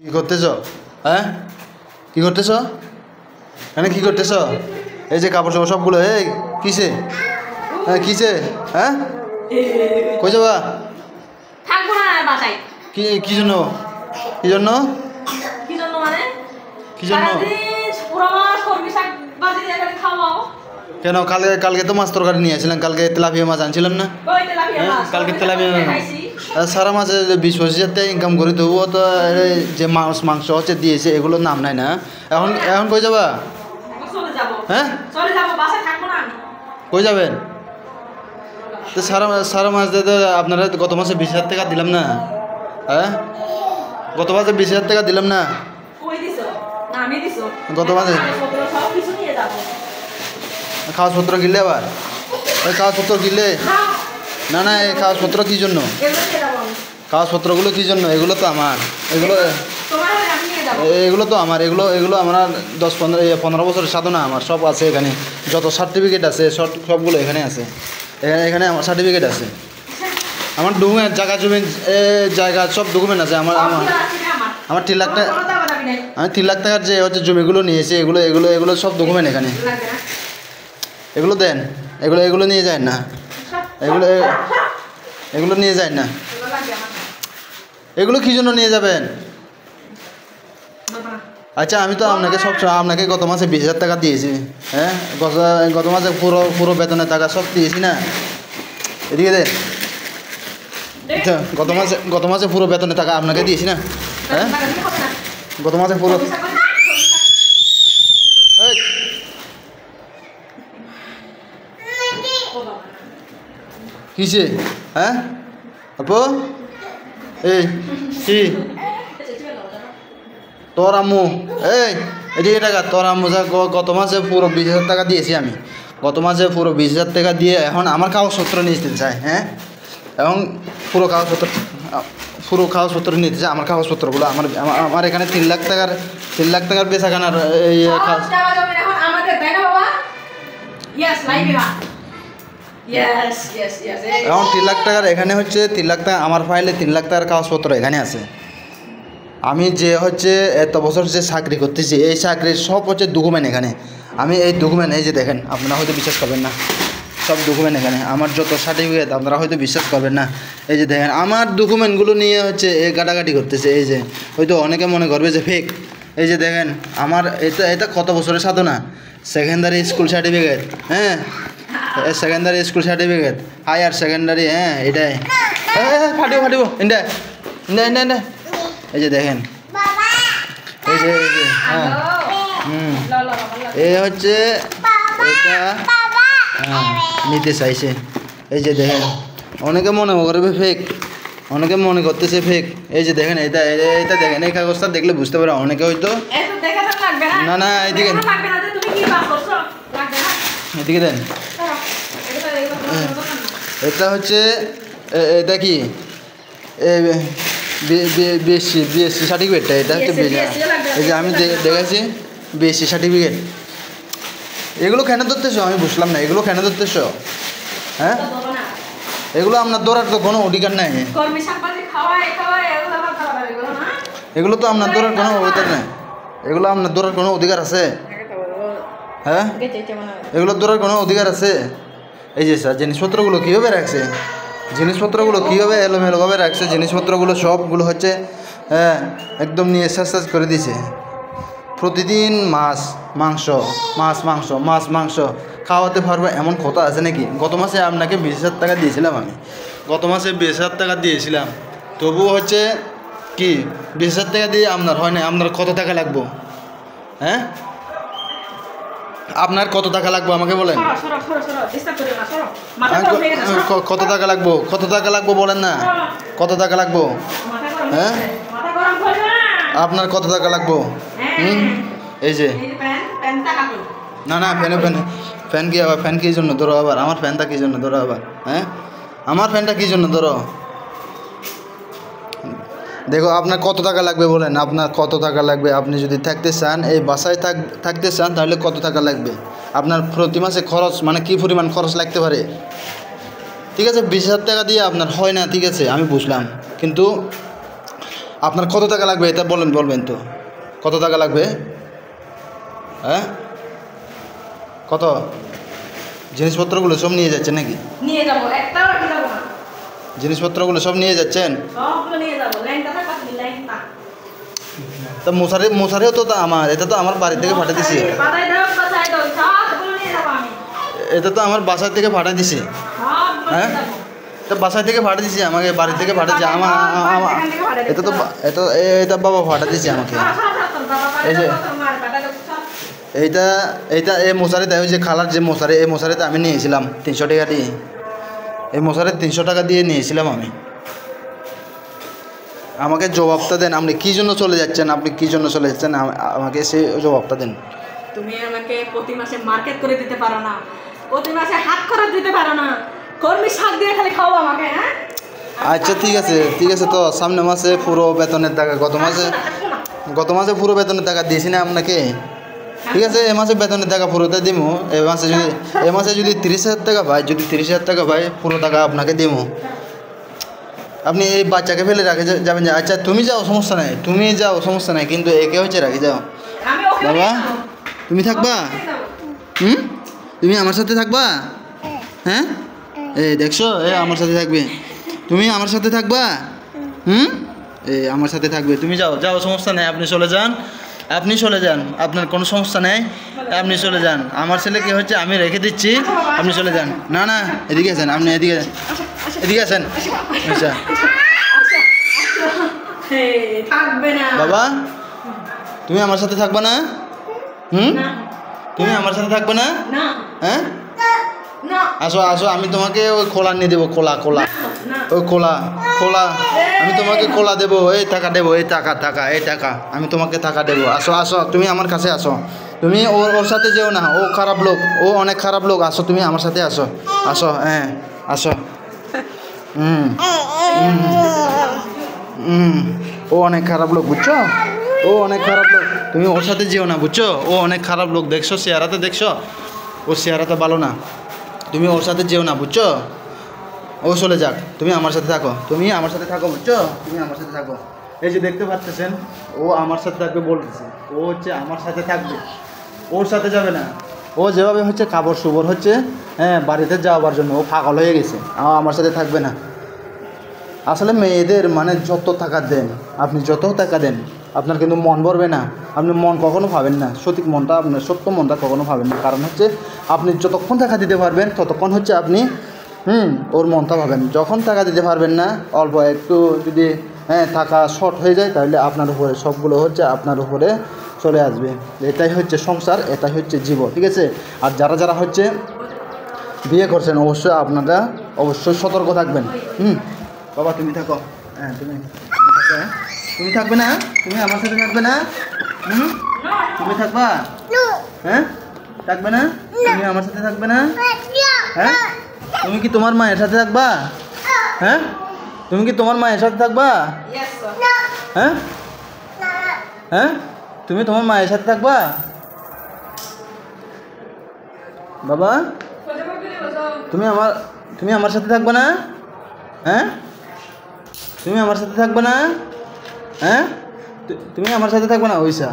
কি করতেছ? হ্যাঁ, কি করতেছ? এখানে কি করতেছ? এই যে কাপড় চাপড় সবগুলো, এই কিসে? হ্যাঁ কিসে? হ্যাঁ কই যাবা? থাকবো না আর বাসায়। কি কি জন্য? কি জন্য? কি জন্য মানে? কি জন্য? সারাদিন পুরো মাস করবি, শাক বাজি দিয়ে করে খাওয়াও। কেন? কালকে তো মাছ তরকারি নিয়ে আসছিলাম, কালকে তেলাপিয়া মাছ আনছিলাম না? ওই তেলাপিয়া মাছ। কালকে তেলাপিয়া খাইছি। সারা মাসে 20-25 হাজার ইনকাম করি, তবুও তো এই যে মাংস হচ্ছে দিয়েছে, এগুলোর নাম নাই না। এখন এখন কই যাবা? চলে যাবো। হ্যাঁ চলে যাবো, বাসায় থাকবো না আমি। কই যাবেন? তো সারা মাস দিয়ে তো আপনারা গত মাসে 20,000 টাকা দিলাম না? হ্যাঁ গত মাসে 20,000 টাকা দিলাম না? কই দিছো? না আমি দিছো। গত মাসে সব কিছু নিয়ে যাবো। কাগজপত্র কিনলে আবার? ওই কাগজপত্র কিনলে? না না, এই কাগজপত্র কী জন্য? এগুলো নিয়ে যাবো আমি। কাগজপত্রগুলো কী জন্য? এগুলো তো আমার, এগুলো তোমার হলে আমি নিয়ে যাবো। এগুলো তো আমার, এগুলো আমার 10-15 বছরের সাধনা, আমার সব আছে এখানে, যত সার্টিফিকেট আছে সবগুলো এখানে আছে। এখানে আমার সার্টিফিকেট আছে, আমার ডকুমেন্ট, জায়গা সব ডকুমেন্ট আছে আমার। আমার 3 লাখ টাকা, আমি 3 লাখ টাকার যে হচ্ছে জমিগুলো নিয়েছি, এগুলো সব ডকুমেন্ট এখানে। এগুলো দেন, এগুলো নিয়ে যায় না, এগুলো নিয়ে যায় না। এগুলো কী জন্য নিয়ে যাবেন? আচ্ছা, আমি তো আপনাকে গত মাসে 20,000 টাকা দিয়েছি। হ্যাঁ গত মাসে পুরো বেতনের টাকা সব দিয়েছি না? এদিকে দেন। আচ্ছা, গত মাসে পুরো বেতনের টাকা আপনাকে দিয়েছি না? হ্যাঁ গত মাসে পুরো। কিসে? হ্যাঁ আপু, এই কি তোর আম্মু? এদিকে টাকা তোর আম্মু যা গত মাসে পুরো 20,000 টাকা দিয়েছি আমি। গত মাসে পুরো 20,000 টাকা দিয়ে এখন আমার কাগজপত্র নিতে চায়। হ্যাঁ এখন পুরো কাগজপত্র নিতে চায়, আমার কাগজপত্রগুলো। আমার এখানে 3 লাখ টাকার বেচাখানার এই এখন 3 লাখ টাকার এখানে হচ্ছে 3 লাখ টাকা আমার ফাইলে, 3 লাখ টাকার কাগজপত্র এখানে আছে। আমি যে হচ্ছে এত বছর যে চাকরি করতেছি, এই চাকরির সব হচ্ছে ডকুমেন্ট এখানে। আমি এই ডকুমেন্ট, এই যে দেখেন, আপনারা হয়তো বিশ্বাস করবেন না, সব ডকুমেন্ট এখানে আমার যত সার্টিফিকেট, আপনারা হয়তো বিশ্বাস করবেন না। এই যে দেখেন, আমার ডকুমেন্টগুলো নিয়ে হচ্ছে গাটাগাটি করতেছে। এই যে হয়তো অনেকে মনে করবে যে ফেক। এই যে দেখেন, আমার এটা কত বছরের সাধনা, সেকেন্ডারি স্কুল সার্টিফিকেট। হ্যাঁ secondary school certificate, higher secondary. হ্যাঁ এটাই ফাটিব ইন্ডা। এই যে দেখেন, এই যে হ্যাঁ এই হচ্ছে এটা নিতে চাইছে। এই যে দেখেন, অনেকে মনে করবে ফেক, অনেকে মনে করতেছে ফেক। এই যে দেখেন, এটা দেখেন, এই কাগজটা দেখলে বুঝতে পারে অনেকে হয়তো। না না, এইদিকে এদিকে দেন। এটা হচ্ছে, এটা কি বিএসসি সার্টিফিকেটটা? এটা হচ্ছে এই যে আমি দেখেছি বিএসসি সার্টিফিকেট। এগুলো কেন ধরতেছো আমি বুঝলাম না, এগুলো কেন ধরতেছো? হ্যাঁ এগুলো আপনার ধরার তো কোনো অধিকার নাই। এগুলো তো আপনার ধরার কোনো অধিকার নেই, এগুলো আপনার ধরার কোনো অধিকার আছে? হ্যাঁ এগুলো ধরার কোনো অধিকার আছে? এই যে স্যার, জিনিসপত্রগুলো কীভাবে রাখছে, জিনিসপত্রগুলো কীভাবে এলোমেলোভাবে রাখছে, জিনিসপত্রগুলো সবগুলো হচ্ছে হ্যাঁ একদম নিয়ে শেষ করে দিয়েছে। প্রতিদিন মাংস খাওয়াতে পারবো এমন কথা আছে নাকি? গত মাসে আপনাকে 20,000 টাকা দিয়েছিলাম আমি, গত মাসে 20,000 টাকা দিয়েছিলাম, তবুও হচ্ছে কি 20,000 টাকা দিয়ে আপনার হয় না? আপনার কত টাকা লাগবো? হ্যাঁ আপনার কত টাকা লাগবে আমাকে বলেন। কত টাকা লাগবো বলেন না, কত টাকা লাগবো? হ্যাঁ আপনার কত টাকা লাগবো? এই যে না না, ফ্যান কি আবার? ফ্যান কী জন্য ধরো আবার? আমার ফ্যানটা কী জন্য ধরো আবার? হ্যাঁ আমার ফ্যানটা কী জন্য ধরো? দেখো, আপনার কত টাকা লাগবে বলেন, আপনার কত টাকা লাগবে? আপনি যদি থাকতে চান, এই বাসায় থাকতে চান, তাহলে কত টাকা লাগবে? আপনার প্রতি মাসে খরচ মানে কী পরিমাণ খরচ লাগতে পারে? ঠিক আছে, 20,000 টাকা দিয়ে আপনার হয় না, ঠিক আছে আমি বুঝলাম, কিন্তু আপনার কত টাকা লাগবে এটা বলবেন তো, কত টাকা লাগবে? হ্যাঁ, কত? জিনিসপত্রগুলো সব নিয়ে যাচ্ছেন নাকি? নিয়ে যাবো, একটাও রেখে যাবো না। জিনিসপত্রগুলো সব নিয়ে যাচ্ছেন? সবগুলো নিয়ে যাবো, লাইনটা থাকা লাইনটা। তা মশারিও তো আমার, এটা তো আমার বাড়ি থেকে পাঠিয়ে দিছি। বাজাই দাও, বাজাই দাও, সবগুলো নিয়ে যাবো আমি। এটা তো আমার বাসা থেকে পাঠিয়ে দিছি। সবগুলো হ্যাঁ, নিয়ে যাবো। তো বাসা থেকে পাঠিয়ে দিছি, আমাকে বাড়ি থেকে পাঠিয়ে দিয়েছে। এটা তো এটা বাবা পাঠিয়ে দিয়েছে আমাকে। এই যে এইটা এই মশারিটা ওই যে খালার যে মশারি, এই মশারিটা আমি নিয়েছিলাম 300 টাকা দিয়ে। এই মশারি 300 টাকা দিয়ে নিয়েছিলাম আমি। আমাকে জবাবটা দেন, আপনি কী জন্য চলে যাচ্ছেন, আপনি কী জন্য চলে যাচ্ছেন, আমাকে সেই জবাবটা দেন। তুমি আমাকে প্রতি মাসে মার্কেট করে দিতে পারো না, প্রতি মাসে হাত খরচ দিতে পারো না, কর্মী শাক দিয়ে খালি খাও আমাকে। হ্যাঁ আচ্ছা ঠিক আছে তো সামনে মাসে পুরো বেতনের টাকা, গত মাসে পুরো বেতনের টাকা দিয়েছি না আপনাকে? ঠিক আছে, এ মাসে বেতনের টাকা পুরোটা দিব। এ মাসে যদি 30,000 টাকা পাই, যদি 30,000 টাকা পাই, পুরো টাকা আপনাকে দিব। আপনি এই বাচ্চাকে ফেলে রাখে যাবেন? আচ্ছা তুমি যাও, সমস্যা নাই, তুমি যাও, সমস্যা নাই, কিন্তু একে হচ্ছে রাখে যাও। আমি ওকে বাবা তুমি থাকবা? তুমি আমার সাথে থাকবা? হ্যাঁ, এই দেখছো, এ আমার সাথে থাকবে, তুমি আমার সাথে থাকবা। এই আমার সাথে থাকবে, তুমি যাও, সমস্যা নেই, আপনি চলে যান, আপনার কোনো সমস্যা নেই, আপনি চলে যান। আমার ছেলেকে হচ্ছে আমি রেখে দিচ্ছি, আপনি চলে যান। না এদিকে আসেন, আপনি এদিকে আসেন। আচ্ছা থাকবে না বাবা, তুমি আমার সাথে থাকবা না? তুমি আমার সাথে থাকবে না? হ্যাঁ, আসো, আমি তোমাকে ওই খোলা নিয়ে দেবো, খোলা ওই খোলা আমি তোমাকে খোলা দেবো, এই টাকা দেবো, এই টাকা আমি তোমাকে টাকা দেবো। আসো, তুমি আমার কাছে আসো, তুমি ওর সাথে যেও না, ও খারাপ লোক, ও অনেক খারাপ লোক। আসো, তুমি আমার সাথে আসো, হ্যাঁ আসো। ও অনেক খারাপ লোক, বুঝছো? ও অনেক খারাপ লোক, তুমি ওর সাথে যেও না, বুঝছো? ও অনেক খারাপ লোক, দেখছো চেহারাতে, দেখছো ওর চেহারাটা ভালো না, তুমি ওর সাথে যেও না, বুঝছো? ও চলে যাক, তুমি আমার সাথে থাকো, বুঝছো? তুমি আমার সাথে থাকো। এই যে দেখতে পাচ্ছেন, ও আমার সাথে থাকবে বলতেছে, ও হচ্ছে আমার সাথে থাকবে, ওর সাথে যাবে না। ও যেভাবে হচ্ছে কাপড় সুবর হচ্ছে, হ্যাঁ, বাড়িতে যাওয়ার জন্য ও পাগল হয়ে গেছে, আমার সাথে থাকবে না। আসলে মেয়েদের মানে যত টাকা দেন, আপনি যত টাকা দেন, আপনার কিন্তু মন ভরবে না, আপনি মন কখনো পাবেন না, সঠিক মনটা, আপনার সত্য মনটা কখনো পাবেন না। কারণ হচ্ছে আপনি যতক্ষণ টাকা দিতে পারবেন ততক্ষণ হচ্ছে আপনি ওর মনটা পাবেন। যখন টাকা দিতে পারবেন না, অল্প একটু যদি টাকা শর্ট হয়ে যায়, তাহলে আপনার উপরে সবগুলো হচ্ছে আপনার উপরে চলে আসবে। এটাই হচ্ছে সংসার, এটাই হচ্ছে জীবন, ঠিক আছে? আর যারা হচ্ছে বিয়ে করছেন, অবশ্যই আপনারা সতর্ক থাকবেন। বাবা তুমি থাকো, হ্যাঁ তুমি থাকবে না? তুমি আমার সাথে থাকবে না? তুমি থাকবা? হ্যাঁ, থাকবে না? তুমি আমার সাথে থাকবে না? হ্যাঁ, তুমি কি তোমার মায়ের সাথে থাকবা? হ্যাঁ, তুমি কি তোমার মায়ের সাথে থাকবা? হ্যাঁ, তুমি তোমার মায়ের সাথে থাকবা? বাবা তুমি আমার সাথে থাকবে না? হ্যাঁ, তুমি আমার সাথে থাকবে না? হ্যাঁ, তুমি আমার সাথে থাকবে না? ওইসা